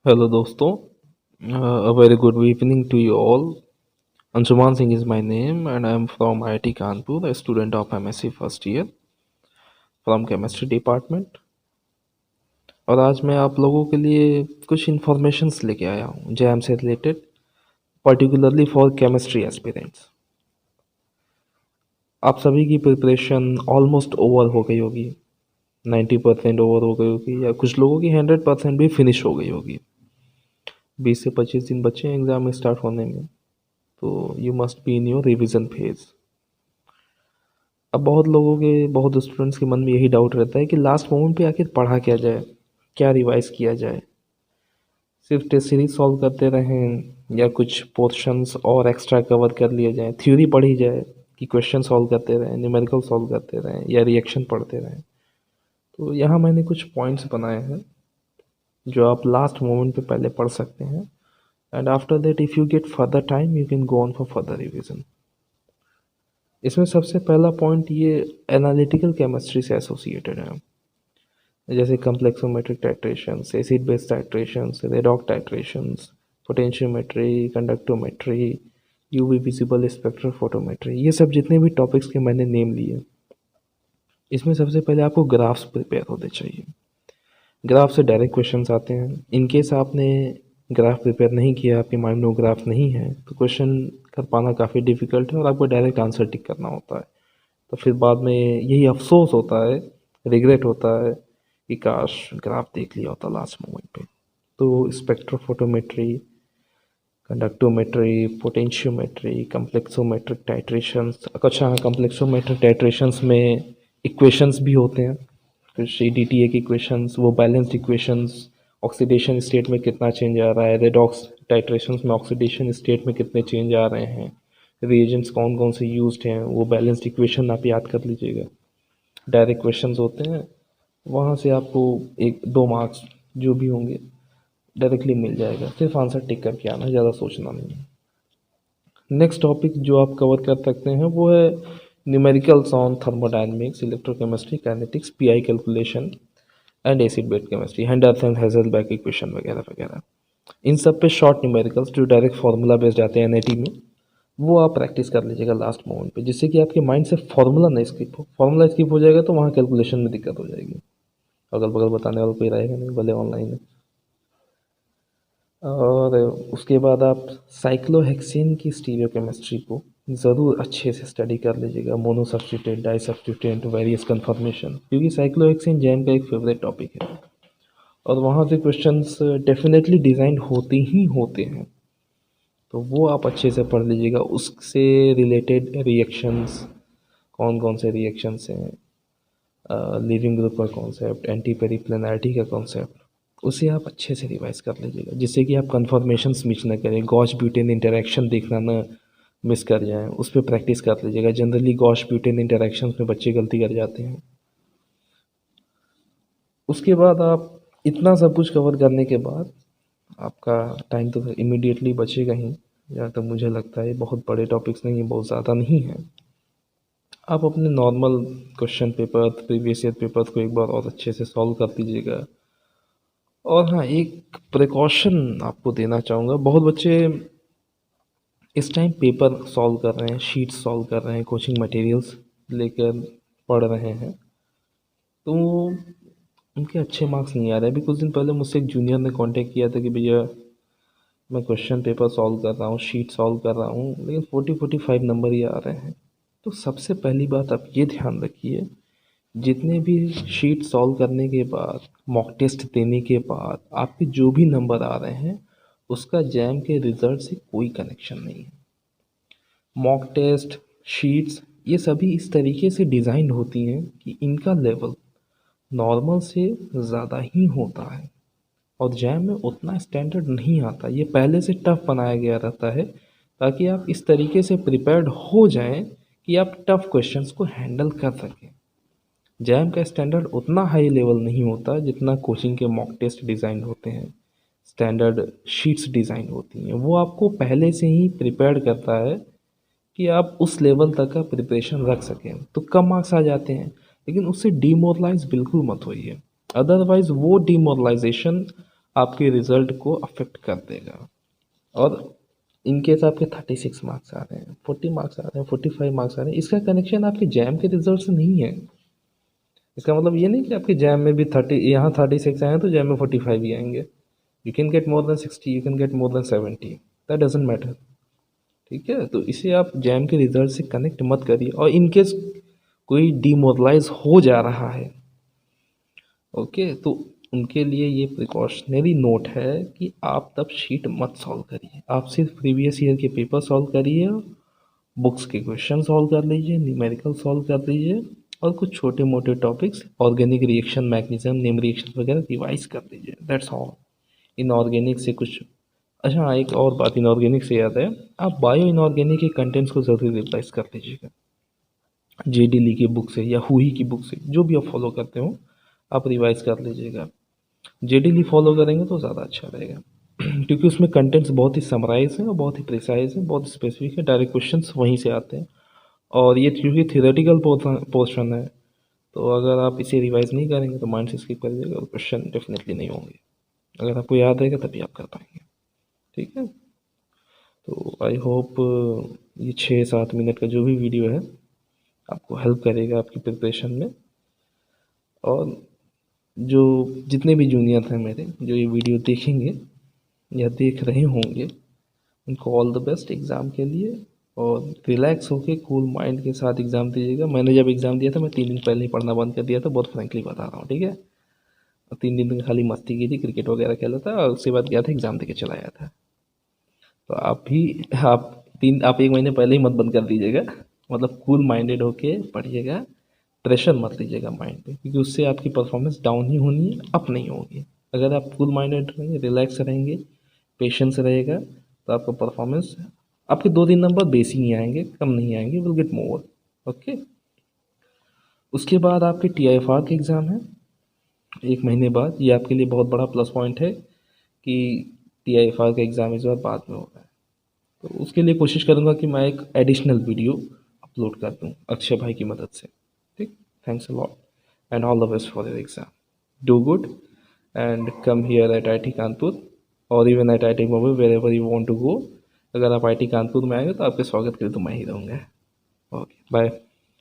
Hello दोस्तों, a very good evening to you all. Anshuman Singh is my name and I am from IIT Kanpur, a student of MSc first year from chemistry department. और आज मैं आप लोगों के लिए कुछ informations लेके आया हूँ जैम से related, particularly for chemistry aspirants. आप सभी की प्रिपरेशन ऑलमोस्ट ओवर हो गई होगी, 90% ओवर हो गई होगी, या कुछ लोगों की 100% भी फिनिश हो गई होगी। 20 से 25 दिन बचे हैं एग्ज़ाम में स्टार्ट होने में, तो you must be in your revision phase. अब बहुत स्टूडेंट्स के मन में यही डाउट रहता है कि लास्ट मोमेंट पे आखिर पढ़ा क्या जाए, क्या रिवाइज किया जाए। सिर्फ टेस्ट सीरीज सॉल्व करते रहें या कुछ पोर्शंस और एक्स्ट्रा कवर कर लिए जाए, थ्योरी पढ़ी जाए कि क्वेश्चन सॉल्व करते रहें, न्यूमेरिकल सॉल्व करते रहें या रिएक्शन पढ़ते रहें। तो यहाँ मैंने कुछ पॉइंट्स बनाए हैं जो आप लास्ट मोमेंट पे पहले पढ़ सकते हैं, and after that if you get further time you can go on for further revision. इसमें सबसे पहला पॉइंट ये एनालिटिकल केमिस्ट्री से एसोसिएटेड है, जैसे complexometric titrations, acid base titrations, redox titrations, potentiometry, conductometry, UV visible spectrophotometry. ये सब जितने भी टॉपिक्स के मैंने नेम लिए, इसमें सबसे पहले आपको ग्राफ्स प्रिपेयर होने चाहिए। ग्राफ से डायरेक्ट क्वेश्चंस आते हैं। इन केस आपने ग्राफ प्रिपेयर नहीं किया, आपके माइंड में वो ग्राफ नहीं है, तो क्वेश्चन कर पाना काफ़ी डिफिकल्ट है और आपको डायरेक्ट आंसर टिक करना होता है। तो फिर बाद में यही अफसोस होता है, रिग्रेट होता है कि काश ग्राफ देख लिया होता लास्ट मोमेंट पे। तो स्पेक्ट्रोफोटोमेट्री, कंडक्टोमेट्री, पोटेंशियोमेट्री, कम्प्लेक्सोमेट्रिक टाइट्रेशंस। अच्छा, कम्प्लेक्सोमेट्रिक टाइट्रेशंस में इक्वेशंस भी होते हैं, कुछ DTA की इक्वेशंस, वो बैलेंस्ड इक्वेशंस, ऑक्सीडेशन स्टेट में कितना चेंज आ रहा है, रेडॉक्स टाइट्रेशंस में ऑक्सीडेशन स्टेट में कितने चेंज आ रहे हैं, रिएजेंट्स कौन कौन से यूज्ड हैं, वो बैलेंस्ड इक्वेशन आप याद कर लीजिएगा। डायरेक्ट क्वेश्चंस होते हैं, वहाँ से आपको 1-2 मार्क्स जो भी होंगे डायरेक्टली मिल जाएगा। सिर्फ आंसर टिक करके आना, ज़्यादा सोचना नहीं है। नेक्स्ट टॉपिक जो आप कवर कर सकते हैं वो है numericals on thermodynamics, electrochemistry, kinetics, pH calculation and acid base chemistry, Henderson Hasselbalch equation वगैरह वगैरह। इन सब पे शॉर्ट न्यूमेरिकल्स जो डायरेक्ट फार्मूला बेस्ड आते हैं एनआईटी में, वो आप प्रैक्टिस कर लीजिएगा लास्ट मोमेंट पे, जिससे कि आपके माइंड से फार्मूला नहीं स्किप हो। फार्मूला स्किप हो जाएगा तो वहाँ कैलकुलेशन में दिक्कत हो जाएगी, अगल बगल बताने वाला कोई रहेगा नहीं, भले ऑनलाइन है। और उसके बाद आप साइक्लोहेक्सेन की स्टीरियोकेमिस्ट्री को ज़रूर अच्छे से स्टडी कर लीजिएगा, मोनो सब्स्टिट्यूटेंट, डाई सब्स्टिट्यूटेंट, वेरियस कन्फर्मेशन, क्योंकि साइक्लोहेक्सेन जैम का एक फेवरेट टॉपिक है और वहाँ से क्वेश्चंस डेफिनेटली डिज़ाइन होते ही होते हैं। तो वो आप अच्छे से पढ़ लीजिएगा। उससे रिलेटेड रिएक्शंस, कौन कौन से रिएक्शंस हैं, लिविंग ग्रुप का कॉन्सेप्ट, एंटी पेरिप्लेनैरिटी का कॉन्सेप्ट, उसे आप अच्छे से रिवाइज कर लीजिएगा, जिससे कि आप कन्फर्मेशंस मिस ना करें, गॉस ब्यूटेन इंटरेक्शन देखना ना मिस कर जाएं, उस पर प्रैक्टिस कर लीजिएगा। जनरली गॉस ब्यूटेन इंटरेक्शंस में बच्चे गलती कर जाते हैं। उसके बाद आप इतना सब कुछ कवर करने के बाद आपका टाइम तो इमीडिएटली बचेगा ही, जहाँ तक मुझे लगता है बहुत बड़े टॉपिक्स नहीं हैं, बहुत ज़्यादा नहीं हैं। आप अपने normal question paper, previous year papers को एक बार और अच्छे से सॉल्व कर दीजिएगा। और हाँ, एक प्रिकॉशन आपको देना चाहूँगा, बहुत बच्चे इस टाइम पेपर सॉल्व कर रहे हैं, शीट्स सॉल्व कर रहे हैं, कोचिंग मटेरियल्स लेकर पढ़ रहे हैं, तो उनके अच्छे मार्क्स नहीं आ रहे। अभी कुछ दिन पहले मुझसे एक जूनियर ने कांटेक्ट किया था कि भैया मैं क्वेश्चन पेपर सॉल्व कर रहा हूँ, शीट सॉल्व कर रहा हूँ, लेकिन 40-45 नंबर ही आ रहे हैं। तो सबसे पहली बात आप ये ध्यान रखिए, जितने भी शीट सॉल्व करने के बाद, मॉक टेस्ट देने के बाद आपके जो भी नंबर आ रहे हैं, उसका जैम के रिज़ल्ट से कोई कनेक्शन नहीं है। मॉक टेस्ट, शीट्स, ये सभी इस तरीके से डिज़ाइन होती हैं कि इनका लेवल नॉर्मल से ज़्यादा ही होता है और जैम में उतना स्टैंडर्ड नहीं आता। ये पहले से टफ़ बनाया गया रहता है ताकि आप इस तरीके से प्रिपेयर्ड हो जाएं कि आप टफ़ क्वेश्चंस को हैंडल कर सकें। जैम का स्टैंडर्ड उतना हाई लेवल नहीं होता जितना कोचिंग के मॉक टेस्ट डिज़ाइन होते हैं, स्टैंडर्ड शीट्स डिज़ाइन होती हैं। वो आपको पहले से ही प्रिपेयर्ड करता है कि आप उस लेवल तक का प्रिपरेशन रख सकें। तो कम मार्क्स आ जाते हैं, लेकिन उससे डीमोरलाइज बिल्कुल मत होइए। अदरवाइज़ वो डीमोरलाइजेशन आपके रिजल्ट को अफेक्ट कर देगा। और इन केस आपके 36 मार्क्स आ रहे हैं, 40 मार्क्स आ रहे हैं, 45 मार्क्स आ रहे हैं, इसका कनेक्शन आपके जैम के रिजल्ट से नहीं है। इसका मतलब ये नहीं कि आपके जैम में भी 30, यहाँ 36 आए हैं तो जैम में 45 ही आएंगे। You can get more than 60, you can get more than 70, that doesn't matter. ठीक है, तो इसे आप जैम के रिजल्ट से कनेक्ट मत करिए। और इनकेस कोई डिमोरलाइज हो जा रहा है, ओके, तो उनके लिए ये प्रिकॉशनरी नोट है कि आप तब शीट मत सॉल्व करिए, आप सिर्फ प्रीवियस ईयर के पेपर सॉल्व करिए, बुक्स के क्वेश्चन सॉल्व कर लीजिए, न्यूमेरिकल सॉल्व कर लीजिए, और कुछ छोटे मोटे topics organic reaction mechanism, name reaction वगैरह रिवाइज कर लीजिए, दैट्स ऑल। इनऑर्गेनिक से कुछ, अच्छा हाँ, एक और बात इनऑर्गेनिक से याद है, आप बायो इनऑर्गेनिक के कंटेंट्स को ज़रूर रिवाइज कर लीजिएगा। जेडी ली की बुक से या हुई की बुक से, जो भी आप फॉलो करते हो आप रिवाइज कर लीजिएगा। जेडी ली फॉलो करेंगे तो ज़्यादा अच्छा रहेगा क्योंकि उसमें कंटेंट्स बहुत ही समराइज हैं और बहुत ही प्रिसाइज हैं, बहुत स्पेसिफिक है, डायरेक्ट क्वेश्चंस वहीं से आते हैं। और ये क्योंकि थियोरेटिकल पोर्शन है, तो अगर आप इसे रिवाइज नहीं करेंगे तो माइंड से स्किप कर दीजिएगा और क्वेश्चन डेफिनेटली नहीं होंगे। अगर आपको याद रहेगा तभी आप कर पाएंगे। ठीक है, तो आई होप ये 6-7 मिनट का जो भी वीडियो है आपको हेल्प करेगा आपकी प्रिपरेशन में। और जो जितने भी जूनियर हैं मेरे जो ये वीडियो देखेंगे या देख रहे होंगे, उनको ऑल द बेस्ट एग्ज़ाम के लिए। और रिलैक्स होके कूल माइंड के साथ एग्ज़ाम दीजिएगा। मैंने जब एग्ज़ाम दिया था मैं 3 दिन पहले ही पढ़ना बंद कर दिया था, बहुत फ्रेंकली बता रहा हूँ। ठीक है, 3 दिन तक खाली मस्ती की थी, क्रिकेट वगैरह खेला था और उसके बाद गया था एग्ज़ाम दे के चला आया था। तो आप भी, आप 1 महीने पहले ही मत बंद कर दीजिएगा, मतलब कूल माइंडेड होके पढ़िएगा, प्रेशर मत लीजिएगा माइंड पे, क्योंकि उससे आपकी परफॉर्मेंस डाउन ही होनी है, अप नहीं होगी। अगर आप कूल माइंडेड रहेंगे, रिलैक्स रहेंगे, पेशेंस रहेगा, तो आपका परफॉर्मेंस, आपके 2-3 नंबर बेसी ही आएंगे, कम नहीं आएंगे, विल गेट मोर। ओके, उसके बाद आपके TIFR के एग्ज़ाम है 1 महीने बाद। ये आपके लिए बहुत बड़ा प्लस पॉइंट है कि TIFR का एग्ज़ाम इस बार बाद में हो रहा है। तो उसके लिए कोशिश करूँगा कि मैं एक एडिशनल वीडियो अपलोड कर दूँ अक्षय भाई की मदद से। ठीक, thanks a lot and all the best for your exam. Do good and come here at IIT Kanpur और even at IIT Mumbai, wherever you want to go. अगर आप IIT कानपुर में आएंगे तो आपके स्वागत के लिए तो मैं ही रहूँगा। Okay, bye.